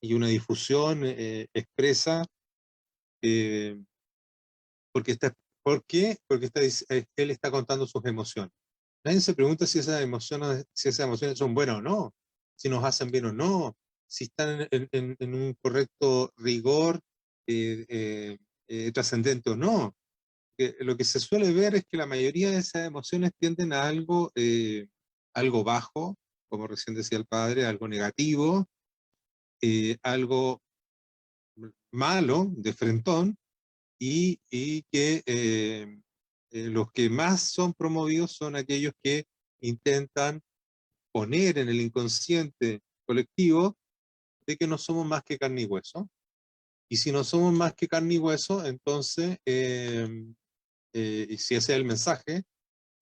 una difusión expresa, eh, porque ¿por qué? Porque él está contando sus emociones. Nadie se pregunta si esas emociones son buenas o no, si nos hacen bien o no, si están en un correcto rigor trascendente o no. Lo que se suele ver es que la mayoría de esas emociones tienden a algo bajo, como recién decía el padre, algo negativo, algo malo, de frentón, y que los que más son promovidos son aquellos que intentan poner en el inconsciente colectivo de que no somos más que carne y hueso. Y si no somos más que carne y hueso, entonces, y si ese es el mensaje,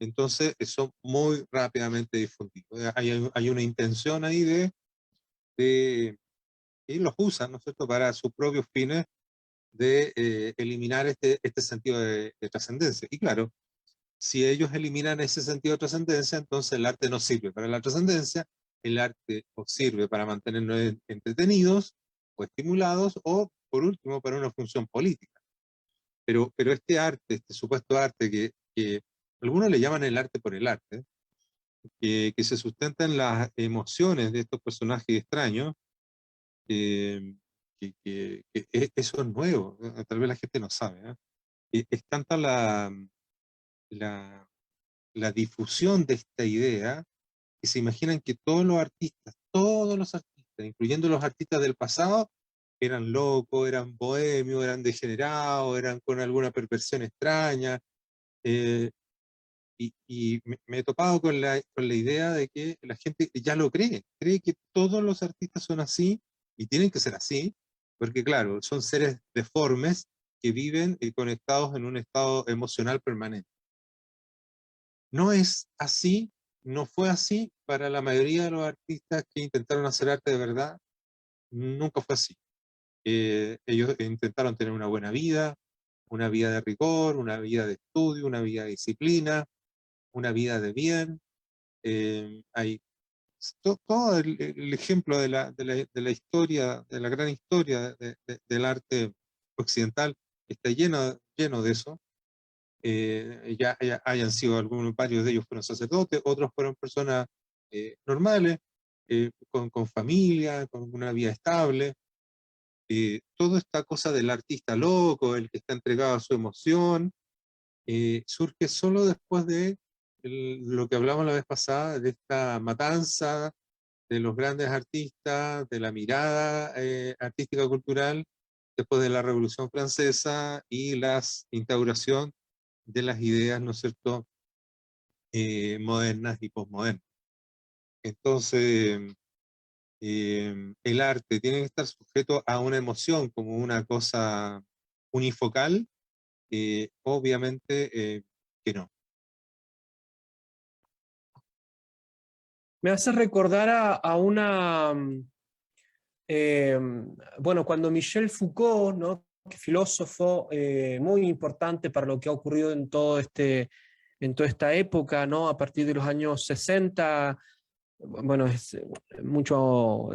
entonces son muy rápidamente difundidos. Hay una intención ahí y los usan, ¿no es cierto?, para sus propios fines de eliminar este sentido de trascendencia. Y claro, si ellos eliminan ese sentido de trascendencia, entonces el arte no sirve para la trascendencia, el arte o sirve para mantenernos entretenidos o estimulados, o por último para una función política. Pero este arte, este supuesto arte que algunos le llaman el arte por el arte, que se sustenta en las emociones de estos personajes extraños, eh, eso es nuevo, tal vez la gente no sabe, ¿eh? Es tanta la, la difusión de esta idea, que se imaginan que todos los artistas, incluyendo los artistas del pasado, eran locos, eran bohemios, eran degenerados, eran con alguna perversión extraña, eh, y me he topado con la idea de que la gente ya lo cree que todos los artistas son así y tienen que ser así, porque claro, son seres deformes que viven conectados en un estado emocional permanente. No es así, no fue así para la mayoría de los artistas que intentaron hacer arte de verdad, nunca fue así. Ellos intentaron tener una vida de rigor, una vida de estudio, una vida de disciplina, una vida de bien. Hay todo el ejemplo de la historia, de la gran historia del arte occidental, está lleno de eso. Ya hayan sido varios de ellos fueron sacerdotes, otros fueron personas normales, con familia, con una vida estable. Toda esta cosa del artista loco, el que está entregado a su emoción, surge solo después de lo que hablamos la vez pasada, de esta matanza de los grandes artistas, de la mirada artística cultural, después de la Revolución Francesa y la instauración de las ideas, ¿no es cierto?, modernas y posmodernas. Entonces, el arte tiene que estar sujeto a una emoción como una cosa unifocal, obviamente que no. Me hace recordar a una, bueno, cuando Michel Foucault, ¿no? Filósofo muy importante para lo que ha ocurrido en toda esta época, ¿no? A partir de los años 60, bueno, es mucho,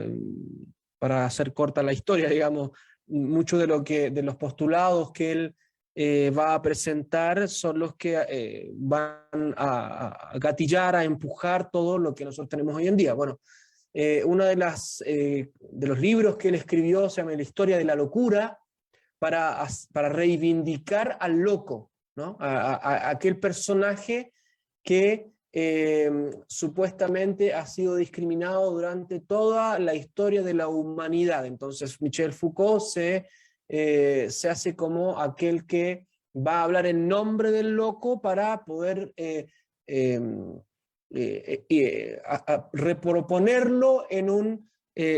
para hacer corta la historia, digamos, mucho de los postulados que él va a presentar son los que van a gatillar, a empujar todo lo que nosotros tenemos hoy en día. Bueno, uno de los libros que él escribió se llama La historia de la locura, para reivindicar al loco, ¿no? A aquel personaje que supuestamente ha sido discriminado durante toda la historia de la humanidad. Entonces Michel Foucault se hace como aquel que va a hablar en nombre del loco para poder reproponerlo en un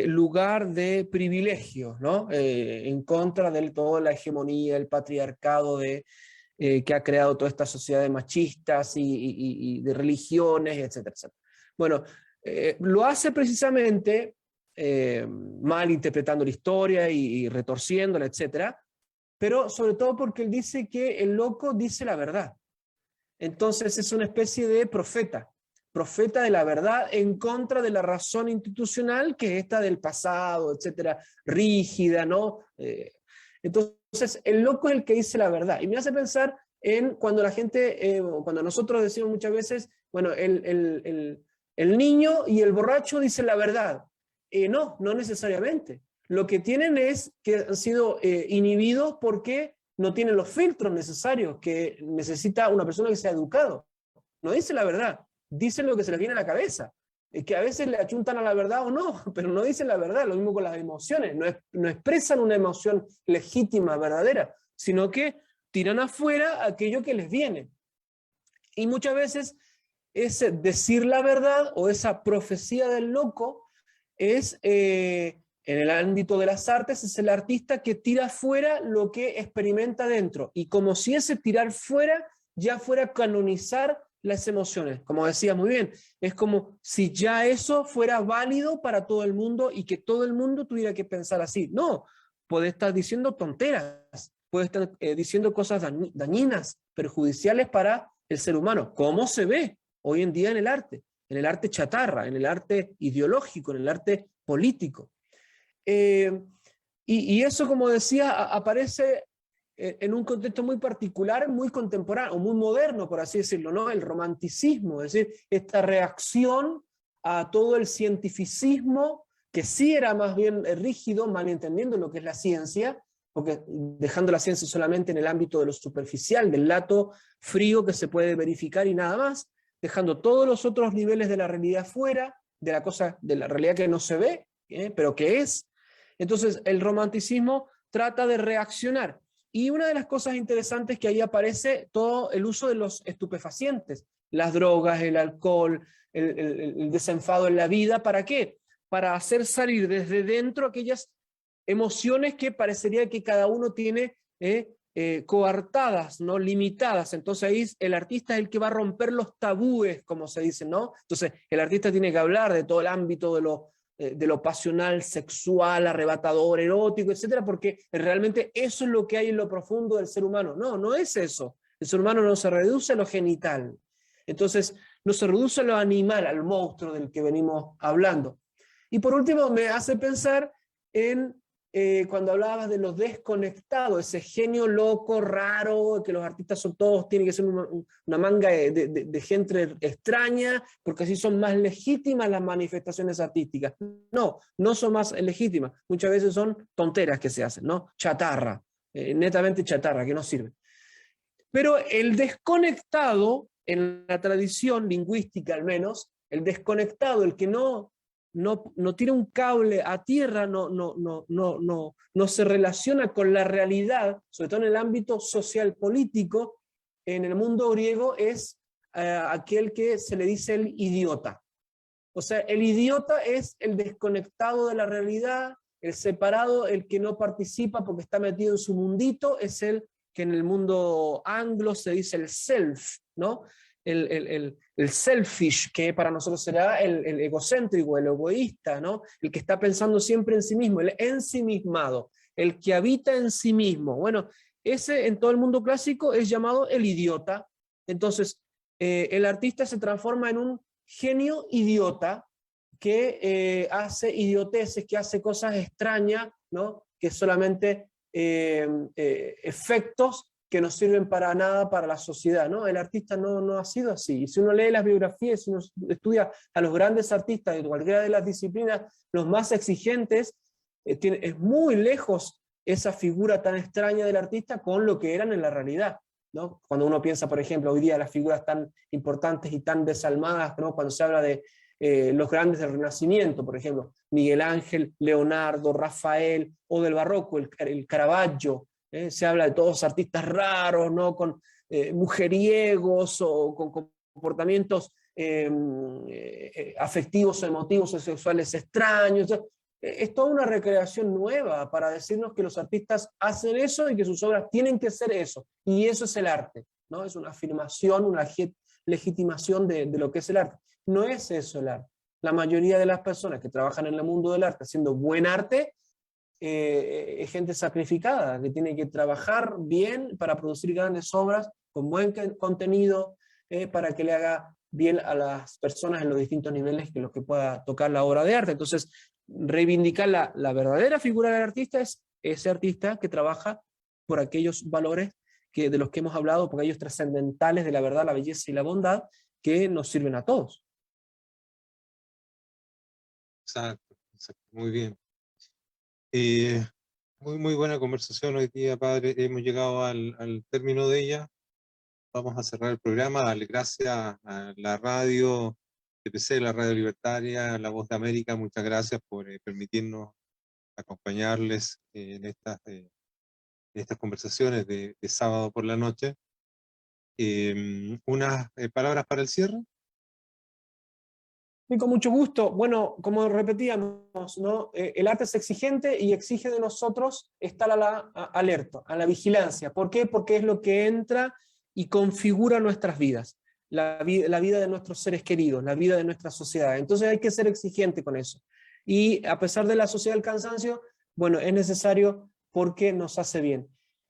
lugar de privilegio, ¿no? En contra de toda la hegemonía, el patriarcado que ha creado toda esta sociedad de machistas y de religiones, etcétera, etcétera. Bueno, lo hace precisamente mal interpretando la historia y retorciéndola, etcétera, pero sobre todo porque él dice que el loco dice la verdad. Entonces es una especie de profeta de la verdad en contra de la razón institucional, que es esta del pasado, etcétera, rígida, ¿no? Entonces, el loco es el que dice la verdad. Y me hace pensar en cuando la gente, cuando nosotros decimos muchas veces, bueno, el niño y el borracho dicen la verdad. No necesariamente. Lo que tienen es que han sido inhibidos porque no tienen los filtros necesarios que necesita una persona que sea educado. No dice la verdad, dicen lo que se les viene a la cabeza. Es que a veces le achuntan a la verdad o no, pero no dicen la verdad. Lo mismo con las emociones, no expresan una emoción legítima, verdadera, sino que tiran afuera aquello que les viene. Y muchas veces ese decir la verdad o esa profecía del loco es, en el ámbito de las artes, es el artista que tira fuera lo que experimenta dentro. Y como si ese tirar fuera ya fuera canonizar las emociones. Como decía muy bien, es como si ya eso fuera válido para todo el mundo y que todo el mundo tuviera que pensar así. No, puede estar diciendo tonteras, puede estar diciendo cosas dañinas, perjudiciales para el ser humano. ¿Cómo se ve hoy en día en el arte chatarra, en el arte ideológico, en el arte político? Y eso, como decía, aparece en un contexto muy particular, muy contemporáneo, o muy moderno, por así decirlo, ¿no? El romanticismo, es decir, esta reacción a todo el cientificismo, que sí era más bien rígido, malentendiendo lo que es la ciencia, porque dejando la ciencia solamente en el ámbito de lo superficial, del dato frío que se puede verificar y nada más, dejando todos los otros niveles de la realidad fuera, de la realidad que no se ve, pero que es. Entonces, el romanticismo trata de reaccionar. Y una de las cosas interesantes que ahí aparece todo el uso de los estupefacientes, las drogas, el alcohol, el desenfado en la vida. ¿Para qué? Para hacer salir desde dentro aquellas emociones que parecería que cada uno tiene coartadas, ¿no? Limitadas. Entonces ahí el artista es el que va a romper los tabúes, como se dice, ¿no? Entonces el artista tiene que hablar de todo el ámbito de lo pasional, sexual, arrebatador, erótico, etcétera, porque realmente eso es lo que hay en lo profundo del ser humano. No es eso. El ser humano no se reduce a lo genital. Entonces, no se reduce a lo animal, al monstruo del que venimos hablando. Y por último, me hace pensar en cuando hablabas de los desconectados, ese genio loco, raro, que los artistas son todos, tiene que ser una manga de gente extraña, porque así son más legítimas las manifestaciones artísticas. No son más legítimas, muchas veces son tonteras que se hacen, ¿no? Chatarra, netamente chatarra, que no sirve. Pero el desconectado, en la tradición lingüística al menos, el desconectado, el que no tiene un cable a tierra, no se relaciona con la realidad, sobre todo en el ámbito social político, en el mundo griego es aquel que se le dice el idiota. O sea, el idiota es el desconectado de la realidad, el separado, el que no participa porque está metido en su mundito, es el que en el mundo anglo se dice el self, ¿no? El selfish, que para nosotros será el egocéntrico, el egoísta, ¿no? El que está pensando siempre en sí mismo, el ensimismado, el que habita en sí mismo. Bueno, ese en todo el mundo clásico es llamado el idiota. Entonces, el artista se transforma en un genio idiota que hace idioteces, que hace cosas extrañas, ¿no? Que solamente efectos que no sirven para nada para la sociedad, ¿no? El artista no ha sido así. Y si uno lee las biografías, si uno estudia a los grandes artistas de cualquiera de las disciplinas, los más exigentes, es muy lejos esa figura tan extraña del artista con lo que eran en la realidad, ¿no? Cuando uno piensa, por ejemplo, hoy día las figuras tan importantes y tan desalmadas, ¿no? Cuando se habla de los grandes del Renacimiento, por ejemplo, Miguel Ángel, Leonardo, Rafael, o del Barroco, el Caravaggio, se habla de todos artistas raros, ¿no? Con mujeriegos o con comportamientos afectivos o emotivos o sexuales extraños. Es toda una recreación nueva para decirnos que los artistas hacen eso y que sus obras tienen que ser eso. Y eso es el arte, ¿no? Es una afirmación, una legitimación de lo que es el arte. No es eso el arte. La mayoría de las personas que trabajan en el mundo del arte haciendo buen arte es gente sacrificada, que tiene que trabajar bien para producir grandes obras con buen contenido, para que le haga bien a las personas en los distintos niveles que los que pueda tocar la obra de arte. Entonces, reivindicar la verdadera figura del artista es ese artista que trabaja por aquellos valores de los que hemos hablado, por aquellos trascendentales de la verdad, la belleza y la bondad que nos sirven a todos. Exacto, exacto, muy bien. Muy buena conversación hoy día, padre. Hemos llegado al término de ella. Vamos a cerrar el programa. Darle gracias a la radio TPC, la Radio Libertaria, La Voz de América. Muchas gracias por permitirnos acompañarles en estas conversaciones de sábado por la noche. Unas palabras para el cierre. Y con mucho gusto. Bueno, como repetíamos, ¿no? El arte es exigente y exige de nosotros estar alerta, a la vigilancia. ¿Por qué? Porque es lo que entra y configura nuestras vidas, la vida de nuestros seres queridos, la vida de nuestra sociedad. Entonces hay que ser exigente con eso. Y a pesar de la sociedad del cansancio, bueno, es necesario porque nos hace bien.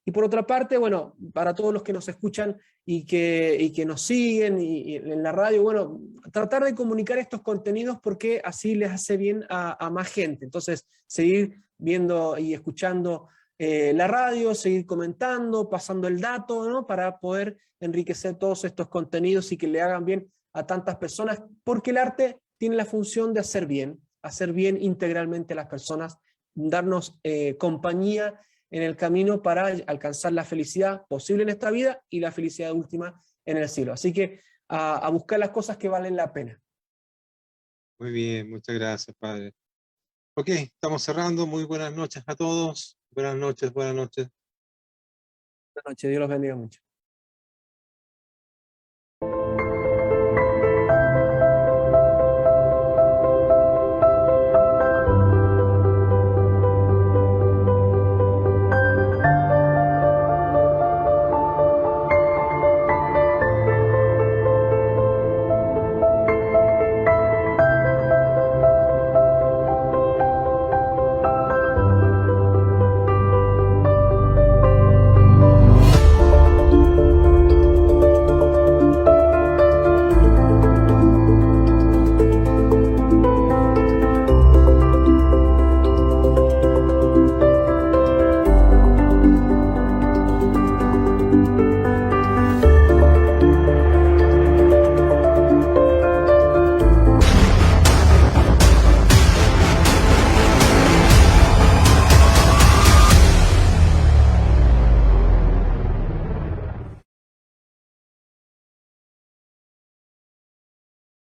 Y por otra parte, bueno, para todos los que nos escuchan y que nos siguen y en la radio, bueno, tratar de comunicar estos contenidos porque así les hace bien a más gente. Entonces, seguir viendo y escuchando la radio, seguir comentando, pasando el dato, ¿no? Para poder enriquecer todos estos contenidos y que le hagan bien a tantas personas, porque el arte tiene la función de hacer bien integralmente a las personas, darnos compañía en el camino para alcanzar la felicidad posible en esta vida y la felicidad última en el cielo. Así que a buscar las cosas que valen la pena. Muy bien, muchas gracias, padre. Ok, estamos cerrando. Muy buenas noches a todos. Buenas noches, buenas noches. Buenas noches, Dios los bendiga mucho.